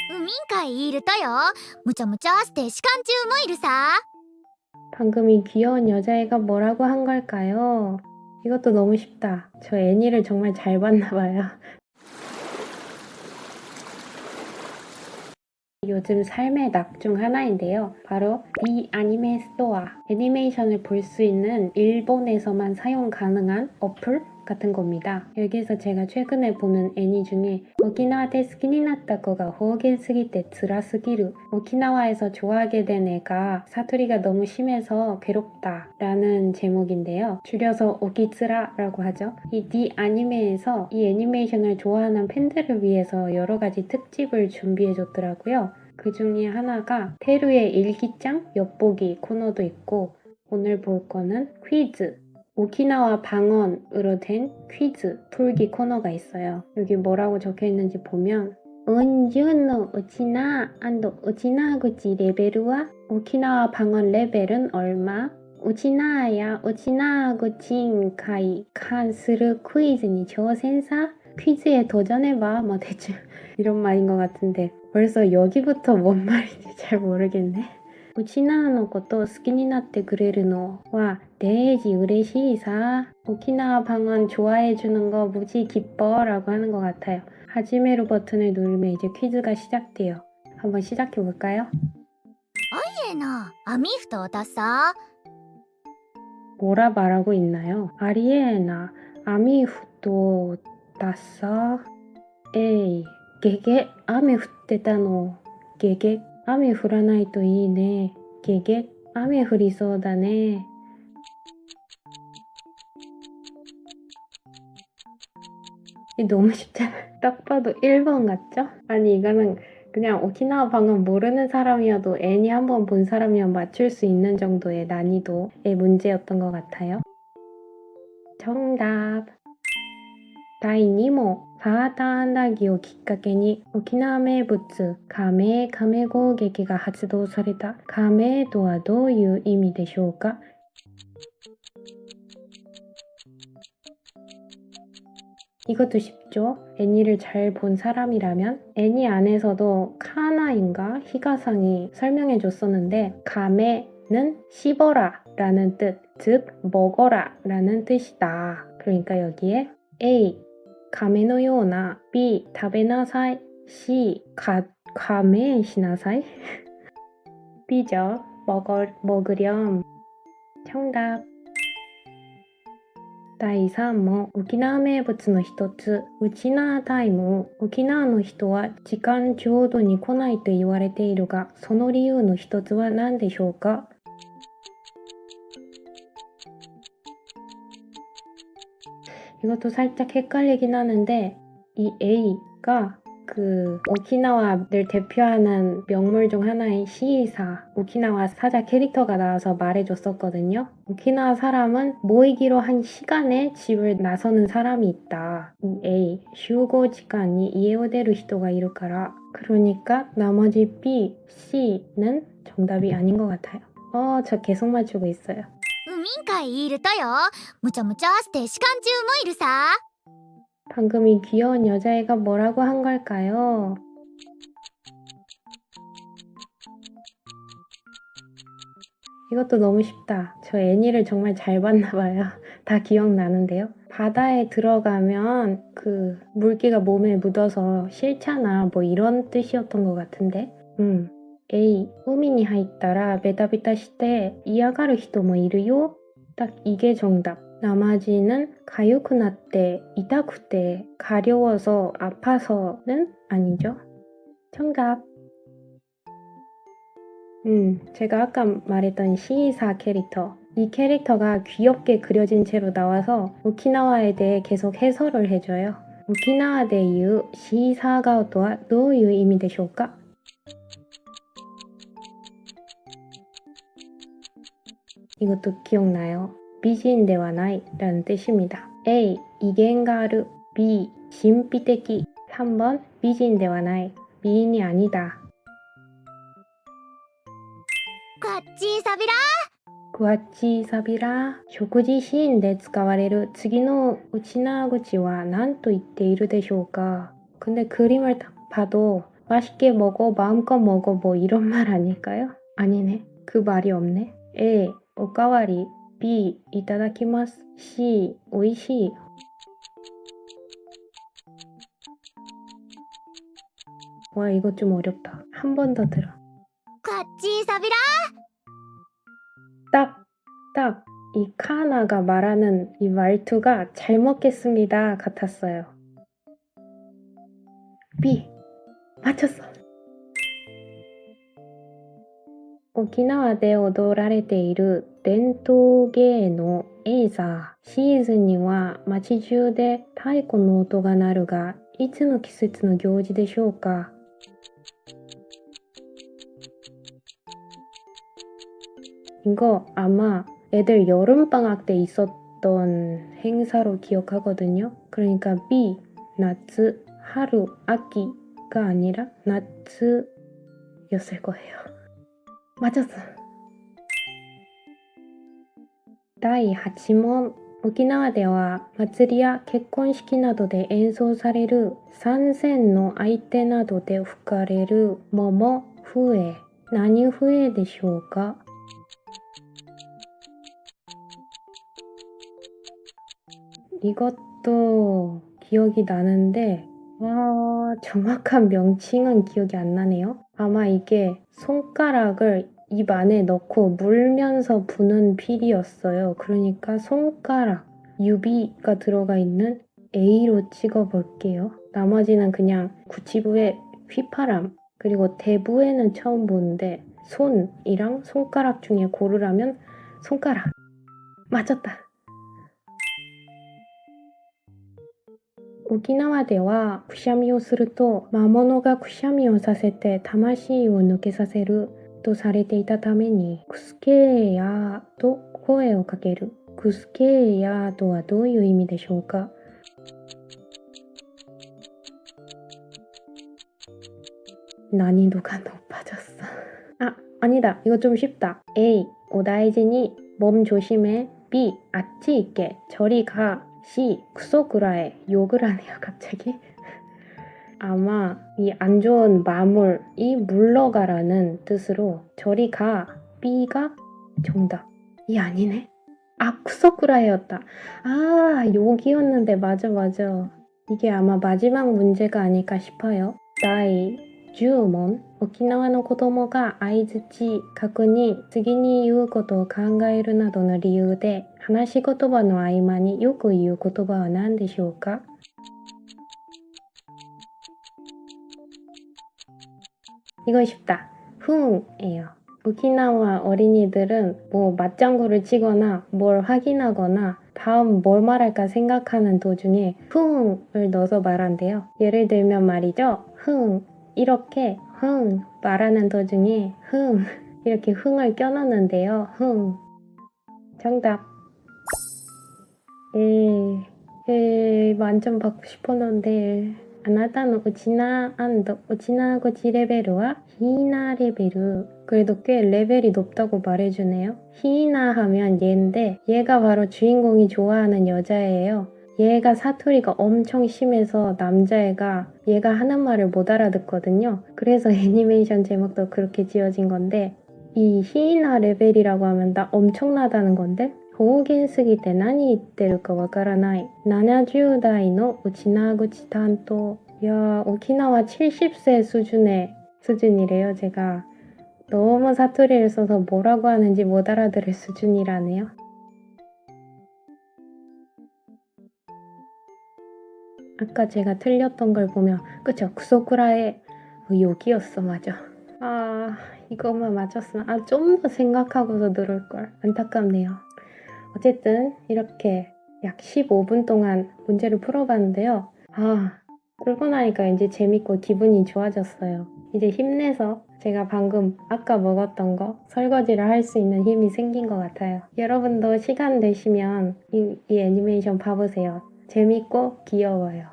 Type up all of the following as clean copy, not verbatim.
우민가에いるとよ。むちゃむちゃして시간中もいるさ。 방금 이 귀여운 여자애가 뭐라고 한 걸까요? 이것도 너무 쉽다. 저 애니를 정말 잘 봤나 봐요. 요즘 삶의 낙 중 하나인데요. 바로 이 아니메 스토어, 애니메이션을 볼 수 있는 일본에서만 사용 가능한 어플 같은 겁니다. 여기서 제가 최근에 보는 애니 중에 오키나와 데 스키니났다 거가 호겐 스기때 쓰라스기루, 오키나와에서 좋아하게 된 애가 사투리가 너무 심해서 괴롭다 라는 제목인데요. 줄여서 오키츠라라고 하죠. 이 아니메에서 이 애니메이션을 좋아하는 팬들을 위해서 여러 가지 특집을 준비해 줬더라고요. 그 중에 하나가 테루의 일기장 엿보기 코너도 있고, 오늘 볼 거는 퀴즈, 오키나와 방언으로 된 퀴즈 풀기 코너가 있어요. 여기 뭐라고 적혀 있는지 보면 언주노 오치나 안도 오치나구치 레벨과 오키나와 방언 레벨은 얼마? 오치나야 오치나구친 카이 칸스르 퀴즈니 조센사? 퀴즈에 도전해봐. 뭐 대충 이런 말인 것 같은데 벌써 여기부터 뭔 말인지 잘 모르겠네. うちなのこと好きになってくれるのは되지嬉しいさ. 오키나와 방언 좋아해주는 거 무지 기뻐 라고 하는 것 같아요. 하지메로 버튼을 누르면 이제 퀴즈가 시작돼요. 한번 시작해볼까요? いえな、網蓋を出さ。 뭐라 말하고 있나요? 아리에나 아미후토 다싸 에이 게게 아메 후테다노 게게 아메 후라나이 또 이네 게게 아메 후리소다네. 너무 쉽잖아요. 딱 봐도 1번 같죠? 아니 이거는 그냥 오키나와 방언 모르는 사람이어도 애니 한번 본 사람이면 맞출 수 있는 정도의 난이도의 문제였던 것 같아요. 정답. 第2問。パーターンダギをきっかけに沖縄名物亀攻撃が発動された。亀とはどういう意味でしょうか? 이것도 쉽죠? 애니를 잘 본 사람이라면 애니 안에서도 카나인가 히가상이 설명해 줬었는데 가메는 씹어라 라는 뜻, 즉 먹어라 라는 뜻이다. 그러니까 여기에 A. 가메의ような B. 食べなさい C. 가메しなさい B죠. 먹으렴. 정답. 第3問。沖縄名物の一つ、ウチナータイム。沖縄の人は時間ちょうどに来ないと言われているが、その理由の一つは何でしょうか? 이것도 살짝 헷갈리긴 하는데 이 A가 그 오키나와를 대표하는 명물 중 하나인 시이사, 오키나와 사자 캐릭터가 나와서 말해줬었거든요. 오키나와 사람은 모이기로 한 시간에 집을 나서는 사람이 있다. 이 A, 슈고 시간이 이에오데루 히토가 이루까라. 그러니까 나머지 B, C는 정답이 아닌 것 같아요. 저 계속 맞추고 있어요. 民会いるとよ。むちゃむちゃして시간中もいるさ。 방금 이 귀여운 여자애가 뭐라고 한 걸까요? 이것도 너무 쉽다. 저 애니를 정말 잘 봤나 봐요. 다 기억나는데요. 바다에 들어가면 그 물기가 몸에 묻어서 싫잖아. 뭐 이런 뜻이었던 것 같은데. A. 海に入ったら 베타비타 시대 嫌がる人もいるよ. 딱 이게 정답. 나머지는 가요크나때, 이타쿠때, 가려워서, 아파서는 아니죠. 정답. 제가 아까 말했던 시이사 캐릭터. 이 캐릭터가 귀엽게 그려진 채로 나와서 오키나와에 대해 계속 해설을 해줘요. 오키나와でいう 시이사가とはどういう意味でしょうか? 이것도 기억나요. 미진ではない 라는 뜻입니다. A. 이겐가르 B. 신비적 3번 미진ではない 미인이 아니다. こっちサビラ。 구아치 사비라. 食事シーンで使われる次のウチナ口は何と言っているでしょうか? 근데 그림을 딱 봐도 맛있게 먹어, 마음껏 먹어 뭐 이런 말 아닐까요? 아니네. 그 말이 없네. A. 오카와리 B. 이타다키마스 C. 오이시 와 이거 좀 어렵다. 한 번 더 들어. こっちサビラ 딱 이 카나가 말하는 이 말투가 잘 먹겠습니다 같았어요. B. 맞췄어. 沖縄で踊られている伝統芸能エイサー。シーズンには街中で太鼓の音が鳴るが、いつの季節の行事でしょうか? 이거 아마 애들 여름방학 때 있었던 행사로 기억하거든요. 그러니까 B, 나츠, 하루, 아기가 아니라 나츠였을 거예요. 맞았어. 第8問。沖縄では祭りや結婚式などで演奏される三線の相手などで吹かれる桃笛。何笛でしょうか? 이것도 기억이 나는데 정확한 명칭은 기억이 안 나네요. 아마 이게 손가락을 입 안에 넣고 물면서 부는 필이었어요. 그러니까 손가락, 유비가 들어가 있는 A로 찍어볼게요. 나머지는 그냥 구치부의 휘파람, 그리고 대부에는 처음 보는데 손이랑 손가락 중에 고르라면 손가락. 맞았다. 沖縄ではくしゃみをすると魔物がくしゃみをさせて魂を抜けさせるとされていたためにクスケーヤーと声をかける。クスケーヤーとはどういう意味でしょうか? 난이도가 높아졌어. 아니다. 이거 좀 쉽다. A. 오다이지니 몸 조심해. B. 아치 있게 저리 가. C. 쿠소쿠라에 욕을 하네요 갑자기. 아마 이 안 좋은 마물이 물러가라는 뜻으로 저리 가. B가 정답. 이 아니네. 쿠소쿠라에였다. 욕이었는데 맞아. 이게 아마 마지막 문제가 아닐까 싶어요.第10問。沖縄の子供が相づち、確認、次に言うことを考えるなどの理由で話し言葉の合間によく言う言葉は何でしょうか? 이거 쉽다. 흥이에요. 오키나와 어린이들은 뭐 맞장구를 치거나 뭘 확인하거나 다음 뭘 말할까 생각하는 도중에 흥을 넣어서 말한대요. 예를 들면 말이죠. 흥 이렇게 흥 말하는 도중에 흥 이렇게 흥을 껴넣는데요. 흥 정답. 만점 받고 싶었는데 あなたのウチナ고지 레벨은 히나 레벨. 그래도 꽤 레벨이 높다고 말해주네요. 히나 하면 얘인데 얘가 바로 주인공이 좋아하는 여자애예요. 얘가 사투리가 엄청 심해서 남자애가 얘가 하는 말을 못 알아듣거든요. 그래서 애니메이션 제목도 그렇게 지어진 건데 이 히나 레벨이라고 하면 나 엄청나다는 건데 方言すぎて何言ってるかわからない。70代のウチナ口担当. 야, 오키나와 70세 수준이래요, 제가. 너무 사투리를 써서 뭐라고 하는지 못 알아들을 수준이라네요. 아까 제가 틀렸던 걸 보면 그쵸? 쿠소쿠라의 욕이었어, 맞아. 이것만 맞췄으면 좀 더 생각하고서 들을걸. 안타깝네요. 어쨌든 이렇게 약 15분 동안 문제를 풀어봤는데요. 풀고 나니까 이제 재밌고 기분이 좋아졌어요. 이제 힘내서 제가 방금 아까 먹었던 거 설거지를 할 수 있는 힘이 생긴 것 같아요. 여러분도 시간 되시면 이 애니메이션 봐보세요. 재밌고 귀여워요.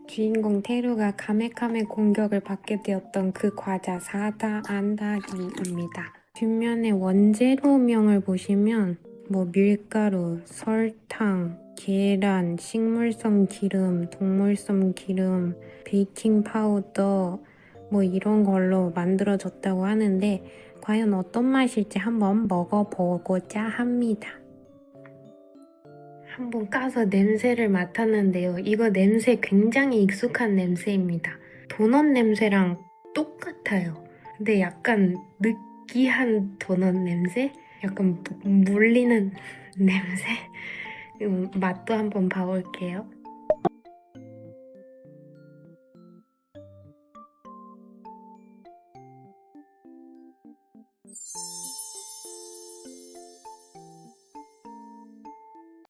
주인공 테루가 카메카메 공격을 받게 되었던 그 과자 사다 안다기입니다. 뒷면에 원재료명을 보시면 뭐 밀가루, 설탕, 계란, 식물성 기름, 동물성 기름, 베이킹 파우더 뭐 이런 걸로 만들어졌다고 하는데 과연 어떤 맛일지 한번 먹어보고자 합니다. 한번 까서 냄새를 맡았는데요. 이거 냄새 굉장히 익숙한 냄새입니다. 도넛 냄새랑 똑같아요. 근데 약간 느끼한 도넛 냄새? 약간 물리는 냄새? 맛도 한번 봐볼게요.